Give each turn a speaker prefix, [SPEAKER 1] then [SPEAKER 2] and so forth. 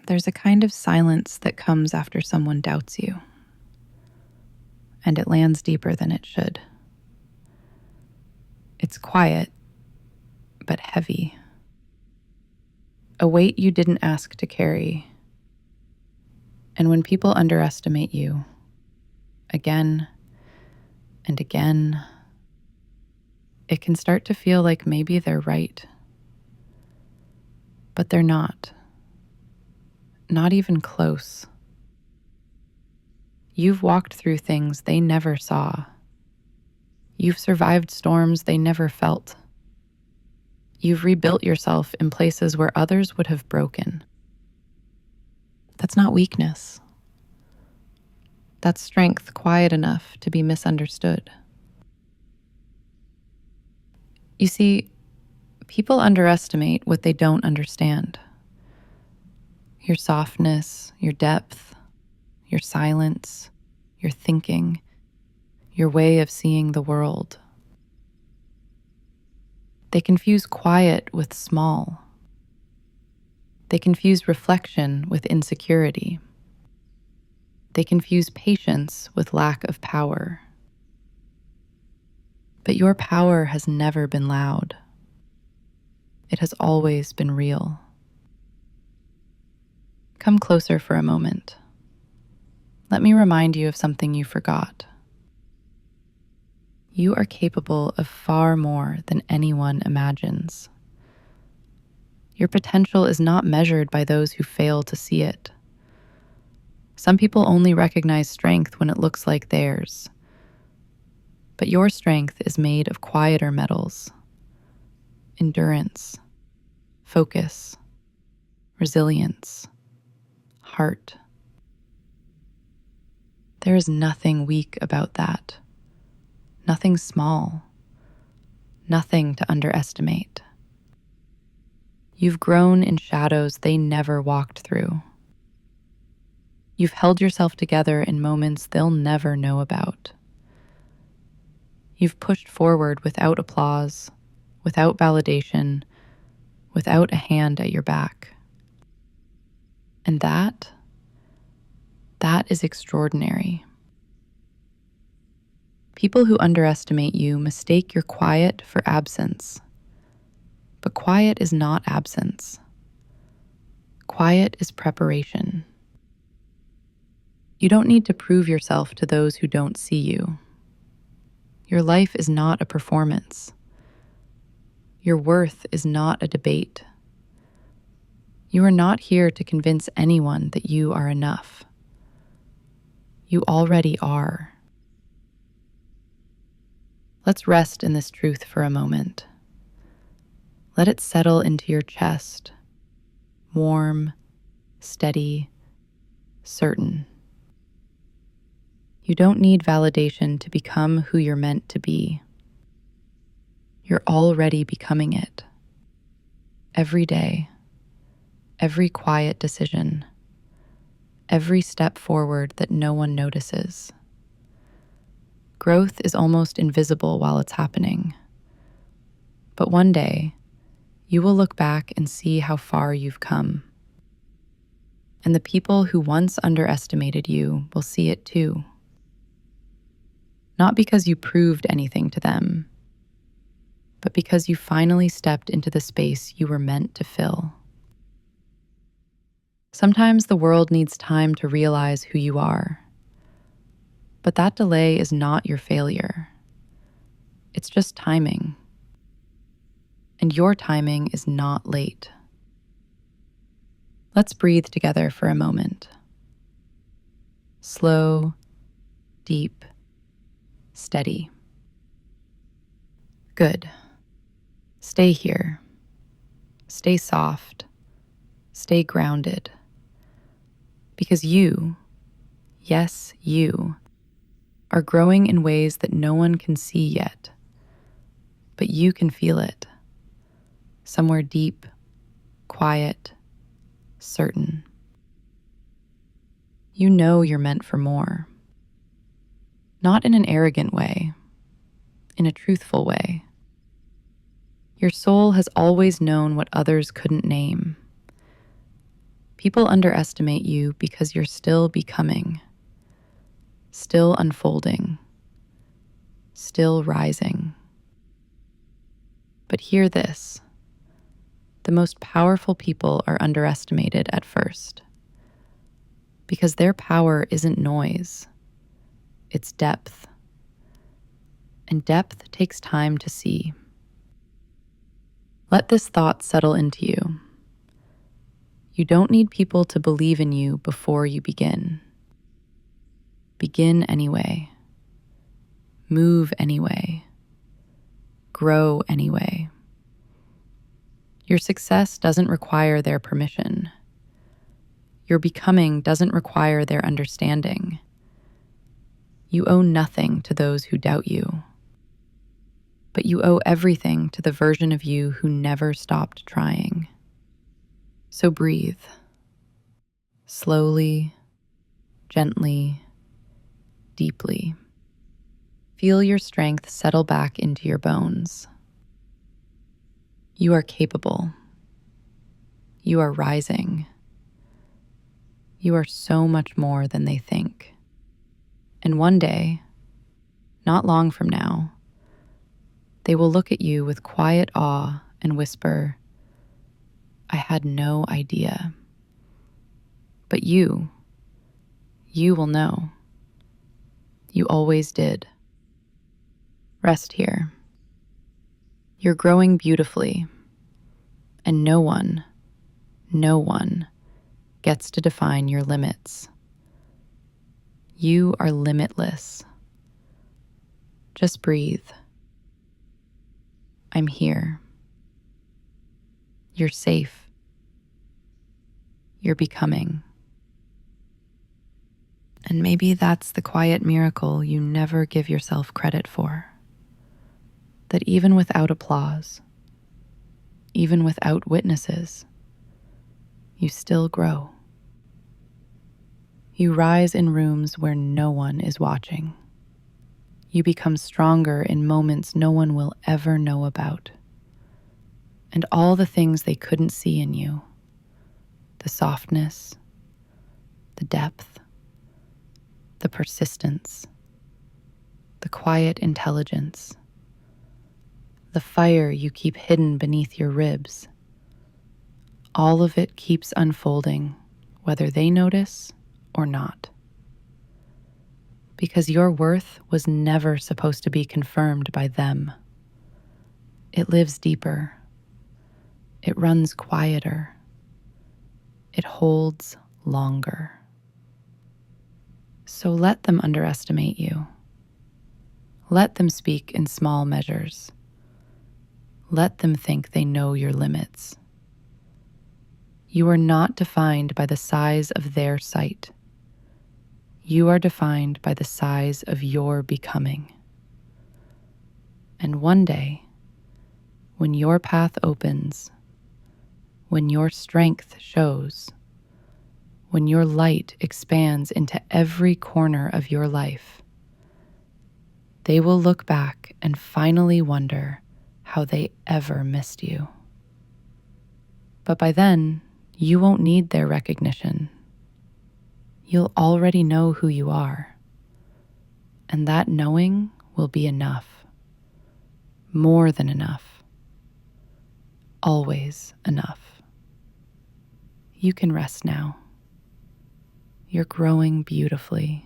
[SPEAKER 1] There's a kind of silence that comes after someone doubts you, and it lands deeper than it should. It's quiet, but heavy. A weight you didn't ask to carry. And when people underestimate you, again and again, it can start to feel like maybe they're right. But they're not. Not even close. You've walked through things they never saw. You've survived storms they never felt. You've rebuilt yourself in places where others would have broken. That's not weakness. That's strength quiet enough to be misunderstood. You see, people underestimate what they don't understand. Your softness, your depth, your silence, your thinking, your way of seeing the world. They confuse quiet with small. They confuse reflection with insecurity. They confuse patience with lack of power. But your power has never been loud. It has always been real. Come closer for a moment. Let me remind you of something you forgot. You are capable of far more than anyone imagines. Your potential is not measured by those who fail to see it. Some people only recognize strength when it looks like theirs. But your strength is made of quieter metals: endurance, focus, resilience, heart. There is nothing weak about that. Nothing small. Nothing to underestimate. You've grown in shadows they never walked through. You've held yourself together in moments they'll never know about. You've pushed forward without applause, without validation, without a hand at your back. And that is extraordinary. People who underestimate you mistake your quiet for absence. But quiet is not absence. Quiet is preparation. You don't need to prove yourself to those who don't see you. Your life is not a performance. Your worth is not a debate. You are not here to convince anyone that you are enough. You already are. Let's rest in this truth for a moment. Let it settle into your chest, warm, steady, certain. You don't need validation to become who you're meant to be. You're already becoming it. Every day, every quiet decision, every step forward that no one notices. Growth is almost invisible while it's happening. But one day, you will look back and see how far you've come. And the people who once underestimated you will see it too. Not because you proved anything to them, but because you finally stepped into the space you were meant to fill. Sometimes the world needs time to realize who you are. But that delay is not your failure. It's just timing. And your timing is not late. Let's breathe together for a moment. Slow, deep, steady. Good. Stay here. Stay soft. Stay grounded. Because you, yes, you, are growing in ways that no one can see yet. But you can feel it. Somewhere deep, quiet, certain. You know you're meant for more. Not in an arrogant way, in a truthful way. Your soul has always known what others couldn't name. People underestimate you because you're still becoming, still unfolding, still rising. But hear this: the most powerful people are underestimated at first, because their power isn't noise, it's depth. And depth takes time to see. Let this thought settle into you. You don't need people to believe in you before you begin. Begin anyway. Move anyway. Grow anyway. Your success doesn't require their permission. Your becoming doesn't require their understanding. You owe nothing to those who doubt you, but you owe everything to the version of you who never stopped trying. So breathe. Slowly, gently, deeply. Feel your strength settle back into your bones. You are capable. You are rising. You are so much more than they think. And one day, not long from now, they will look at you with quiet awe and whisper, "I had no idea." But you will know. You always did. Rest here. You're growing beautifully, and no one gets to define your limits. You are limitless. Just breathe. I'm here. You're safe. You're becoming. And maybe that's the quiet miracle you never give yourself credit for. That even without applause, even without witnesses, you still grow. You rise in rooms where no one is watching. You become stronger in moments no one will ever know about. And all the things they couldn't see in you, the softness, the depth, the persistence, the quiet intelligence, the fire you keep hidden beneath your ribs, all of it keeps unfolding, whether they notice or not. Because your worth was never supposed to be confirmed by them. It lives deeper. It runs quieter. It holds longer. So let them underestimate you. Let them speak in small measures. Let them think they know your limits. You are not defined by the size of their sight. You are defined by the size of your becoming. And one day, when your path opens, when your strength shows, when your light expands into every corner of your life, they will look back and finally wonder how they ever missed you. But by then, you won't need their recognition. You'll already know who you are, and that knowing will be enough. More than enough. Always enough. You can rest now. You're growing beautifully.